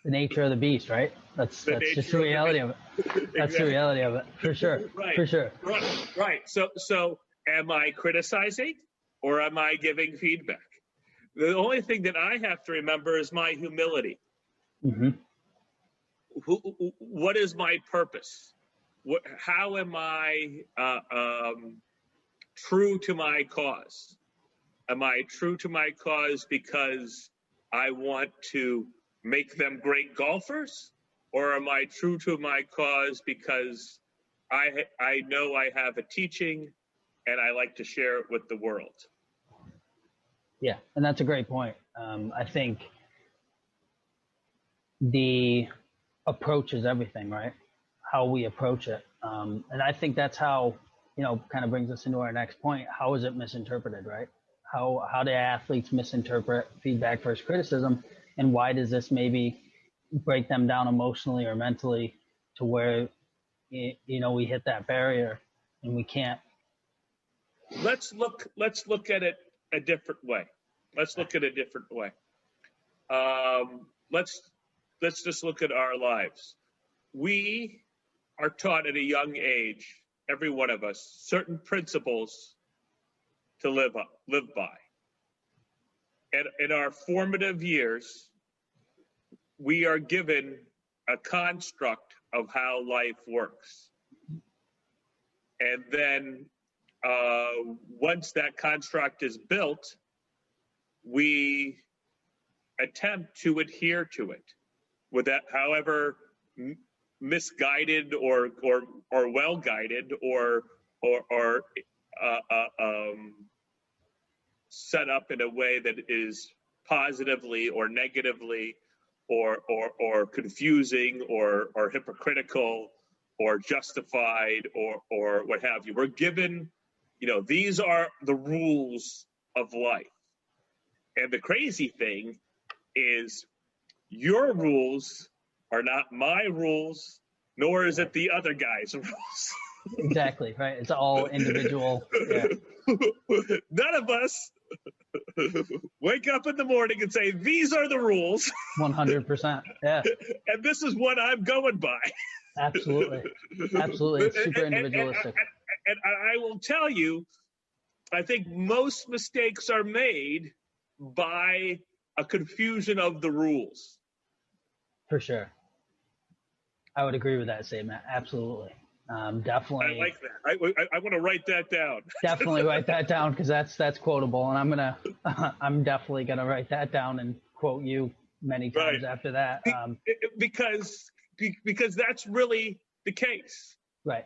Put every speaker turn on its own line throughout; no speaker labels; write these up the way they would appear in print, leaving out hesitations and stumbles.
the nature of the beast, right? That's just the reality of it. That's the reality of it, for sure.
Right.
For sure.
Right. So am I criticizing or am I giving feedback? The only thing that I have to remember is my humility.
Mm-hmm.
What is my purpose? How am I true to my cause? Am I true to my cause because I want to make them great golfers? Or am I true to my cause because I know I have a teaching and I like to share it with the world?
Yeah, and that's a great point. I think the approach is everything, right? How we approach it. And I think that's how, kind of brings us into our next point. How is it misinterpreted, right? How do athletes misinterpret feedback versus criticism? And why does this maybe break them down emotionally or mentally to where, we hit that barrier and we can't?
Let's look at it a different way. Let's just look at our lives. We are taught at a young age, every one of us, certain principles to live by. And in our formative years, we are given a construct of how life works. And then once that construct is built, we attempt to adhere to it, with that, however misguided or well guided or set up in a way that is positively or negatively or confusing or hypocritical or justified or what have you. We're given, these are the rules of life. And the crazy thing is your rules are not my rules, nor is it the other guy's rules.
Exactly, right? It's all individual. Yeah.
None of us wake up in the morning and say, these are the rules.
100%. Yeah.
And this is what I'm going by.
Absolutely. It's super individualistic.
And I will tell you, I think most mistakes are made by a confusion of the rules.
For sure. I would agree with that statement. Absolutely. Definitely.
I like that. I want to write that down.
Definitely write that down, because that's quotable, and I'm definitely gonna write that down and quote you many times after that.
Because that's really the case.
Right.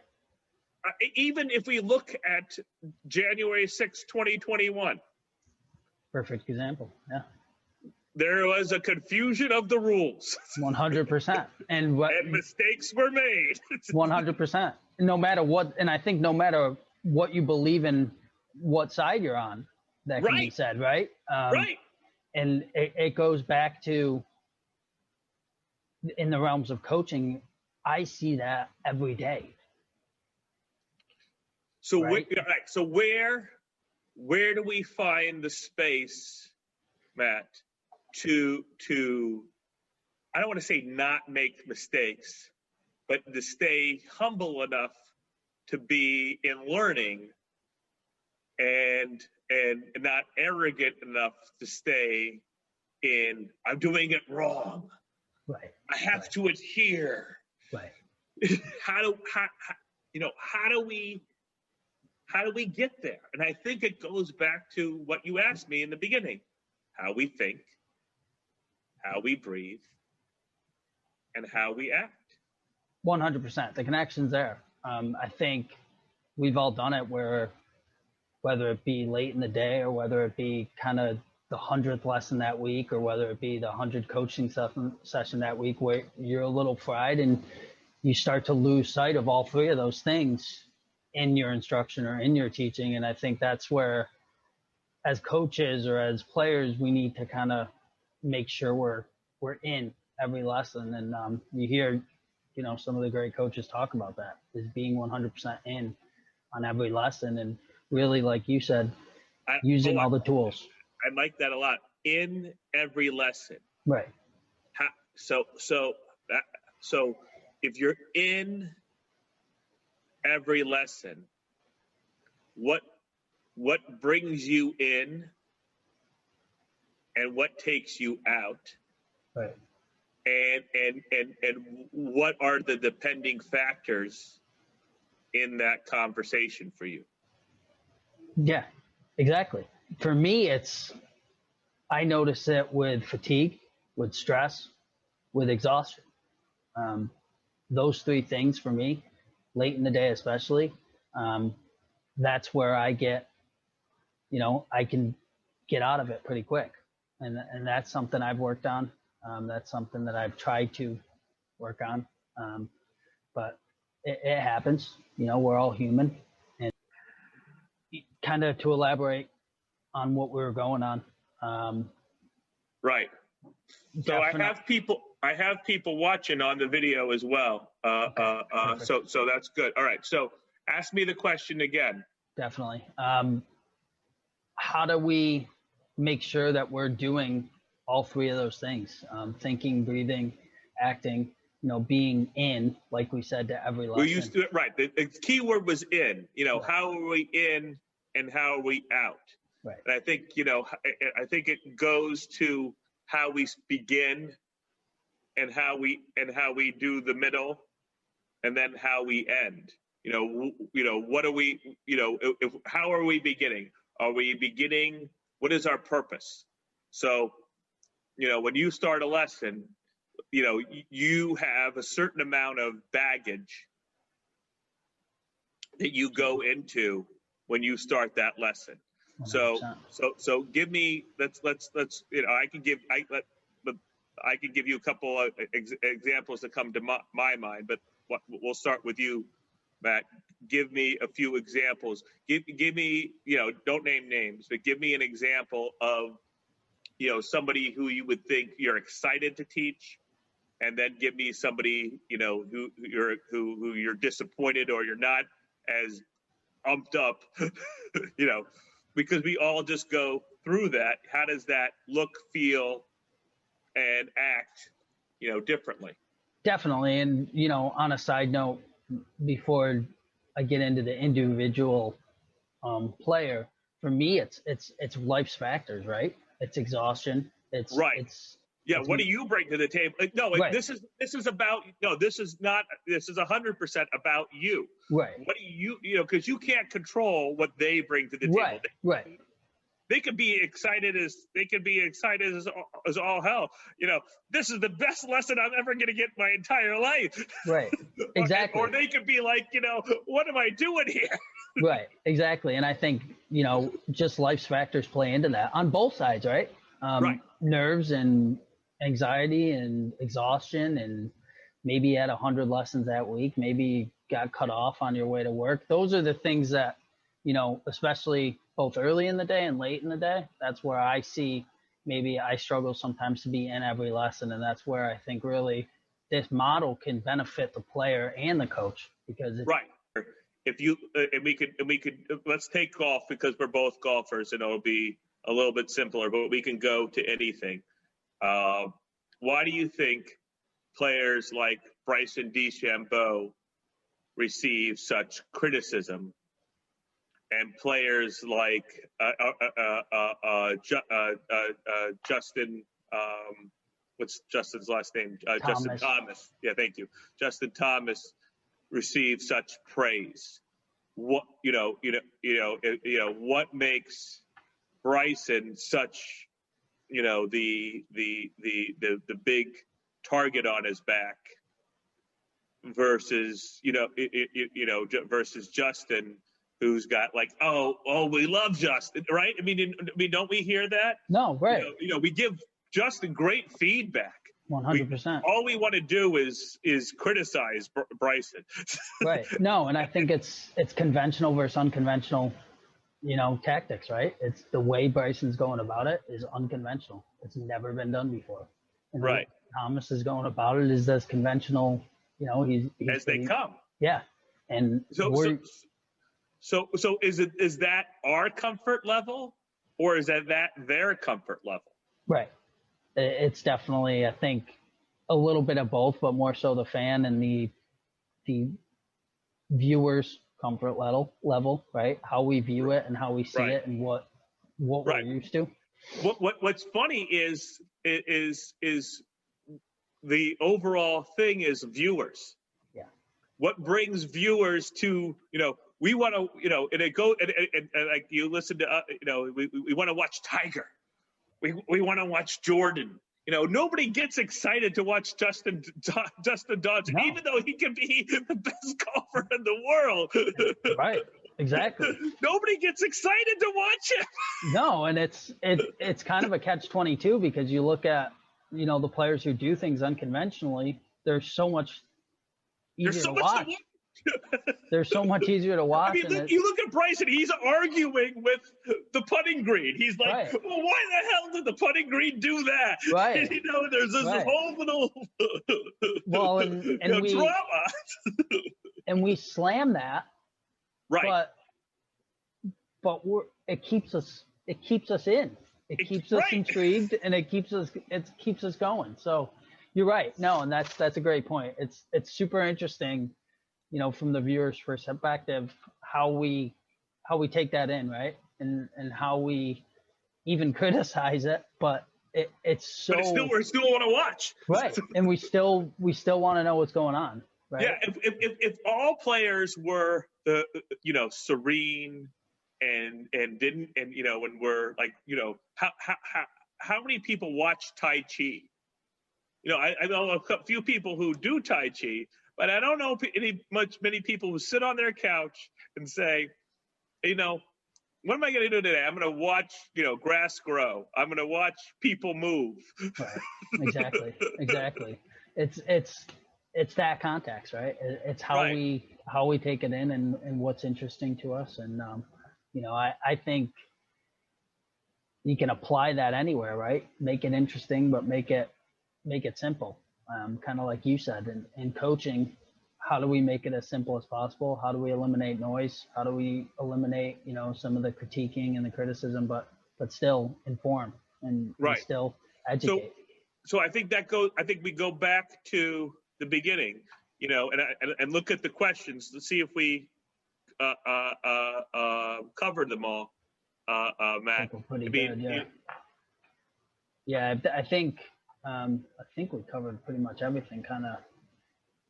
Even if we look at January 6, 2021.
Perfect example. Yeah.
There was a confusion of the rules.
100%. And
mistakes were made.
100%. No matter what, and I think no matter what you believe in, what side you're on, that can be said, right?
Right.
And it goes back to, in the realms of coaching, I see that every day.
So, so where do we find the space, Matt, to I don't want to say not make mistakes, but to stay humble enough to be in learning and not arrogant enough to stay in, I'm doing it wrong.
Right.
I have to adhere.
Right.
How do we get there? And I think it goes back to what you asked me in the beginning: how we think, how we breathe, and how we act.
100%. The connection's there. I think we've all done it, where whether it be late in the day or whether it be kind of the 100th lesson that week, or whether it be the 100 coaching session that week, where you're a little fried and you start to lose sight of all three of those things in your instruction or in your teaching. And I think that's where, as coaches or as players, we need to kind of make sure we're in every lesson. And you hear, some of the great coaches talk about that, is being 100% in on every lesson, and really, like you said, using all the tools.
I like that a lot. In every lesson.
Right.
So if you're in every lesson, what brings you in and what takes you out,
Right.
and what are the depending factors in that conversation for you?
Yeah, exactly. For me, I notice it with fatigue, with stress, with exhaustion. Those three things for me, late in the day especially, that's where I get, I can get out of it pretty quick. And that's something I've worked on. That's something that I've tried to work on. But it happens, we're all human. And kind of to elaborate on what we were going on.
Right. So I have people watching on the video as well. So that's good. All right. So ask me the question again.
Definitely. How do we make sure that we're doing all three of those things? Thinking, breathing, acting, being in, like we said, to every lesson.
We used to, right. The key word was in, right. How are we in and how are we out?
Right.
And I think, I think it goes to how we begin and how we do the middle and then how we end. What are we, how are we beginning? Are we beginning? What is our purpose? So, when you start a lesson, you have a certain amount of baggage that you go into when you start that lesson. 100%. So give me, let's, I can give you a couple of examples that come to my mind, but we'll start with you, Matt. Give me a few examples. Give me, don't name names, but give me an example of, somebody who you would think you're excited to teach, and then give me somebody, who you're disappointed or you're not as umped up, because we all just go through that. How does that look, feel, and act, differently?
Definitely. And, on a side note, before I get into the individual player, for me, it's life's factors, right? It's exhaustion. It's
right. What do you bring to the table? No,
right.
This is about, this is 100% about you.
Right.
What do you, because you can't control what they bring to the table.
Right.
They could be excited as all hell. This is the best lesson I'm ever going to get my entire life.
Right. Exactly.
Or they could be like, what am I doing here?
Right. Exactly. And I think, just life's factors play into that on both sides, right?
Right.
Nerves and anxiety and exhaustion, and maybe at 100 lessons that week, maybe got cut off on your way to work. Those are the things that, especially both early in the day and late in the day, that's where I see maybe I struggle sometimes to be in every lesson. And that's where I think really this model can benefit the player and the coach, because it's
right. If you, and we could, let's take golf because we're both golfers and it'll be a little bit simpler, but we can go to anything. Why do you think players like Bryson DeChambeau receive such criticism, and players like Justin, what's Justin's last name? Justin Thomas. Yeah, thank you. Justin Thomas receive such praise? What what makes Bryson such, the big target on his back versus versus Justin, who's got like, oh, we love Justin, right? I mean, don't we hear that?
No, right.
We give Justin great feedback.
100%.
All we want to do is criticize Bryson.
Right. No, and I think it's conventional versus unconventional, tactics, right? It's the way Bryson's going about it is unconventional. It's never been done before. And
right.
Thomas is going about it is as conventional, he's
as they come.
Yeah. And
so is that our comfort level, or is that their comfort level?
Right. It's definitely, I think, a little bit of both, but more so the fan and the viewers' comfort level, right? How we view it and how we see
Right.
it and what we're
Right.
used to.
What's funny is the overall thing is viewers.
Yeah.
What brings viewers to, we want to, and it go and like you listen to, we want to watch Tiger. We want to watch Jordan. Nobody gets excited to watch Justin Dodson,
No.
even though he can be the best golfer in the world.
Right. Exactly.
Nobody gets excited to watch him.
No, and it's kind of a catch-22 because you look at, the players who do things unconventionally, they're so much easier to watch. They're so much easier to watch.
I mean, you look at Bryson, he's arguing with the putting green. He's like,
right.
Well, why the hell did the putting green do that?
Right.
There's this whole little
and
drama.
And we slam that.
Right.
But it keeps us in. It keeps us intrigued, and it keeps us going. So you're right. No, and that's a great point. It's super interesting, from the viewer's perspective, how we take that in, right? And how we even criticize it, but it's so.
But we still want to watch.
Right, and we still want to know what's going on. Right?
Yeah, if all players were serene and didn't and we're like how many people watch Tai Chi? I know a few people who do Tai Chi, but I don't know many people who sit on their couch and say, what am I going to do today? I'm going to watch, grass grow. I'm going to watch people move.
Right. Exactly. It's that context, right? It's how we take it in and what's interesting to us. And, I think you can apply that anywhere, right? Make it interesting, but make it simple. Kind of like you said, in coaching, how do we make it as simple as possible? How do we eliminate noise? How do we eliminate, some of the critiquing and the criticism, but still inform and still educate?
So I think we go back to the beginning, and look at the questions to see if we covered them all, Matt.
Pretty good, yeah. I think we covered pretty much everything, kind of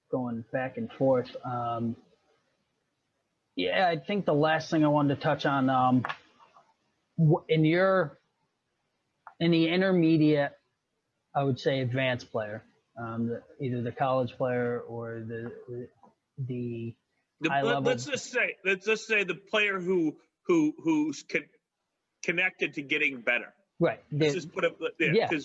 going back and forth. I think the last thing I wanted to touch on, in the intermediate, I would say advanced player, either the college player or the high level.
Let's just say the player who's connected to getting better.
Right.
Let's just put it,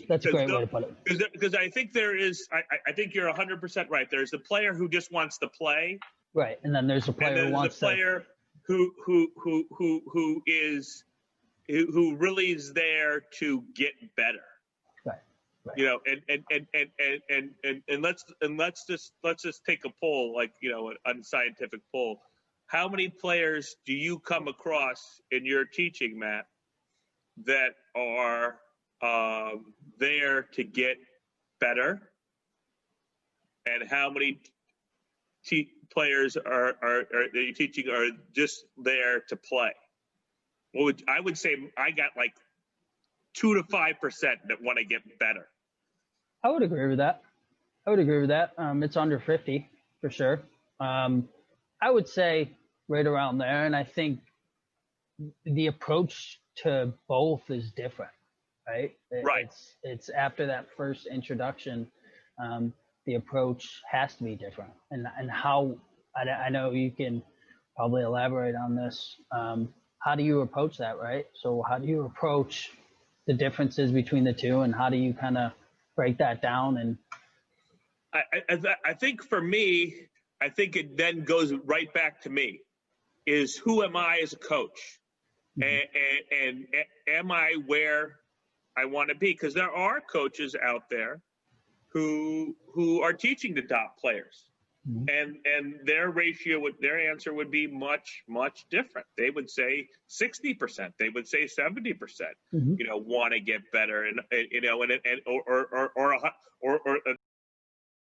that's a great way to put it.
Because I think there is, I think you're 100% right. There's the player who just wants to play.
Right, and then there's a player
who who really is there to get better.
Right.
And let's just take a poll, like an unscientific poll. How many players do you come across in your teaching, Matt, that are there to get better, and how many players are that you're teaching are just there to play? I would say I got like 2 to 5% that want to get better.
I would agree with that. It's under 50 for sure. I would say right around there, and I think the approach to both is different, right?
Right.
It's after that first introduction, the approach has to be different, and how I know you can probably elaborate on this. How do you approach that, right? So how do you approach the differences between the two, and how do you kind of break that down? And
I think for me, I think it then goes right back to me, is who am I as a coach? And am I where I want to be? Because there are coaches out there who are teaching the top players, and their answer would be much different. They would say 60%. They would say 70%. Want to get better, and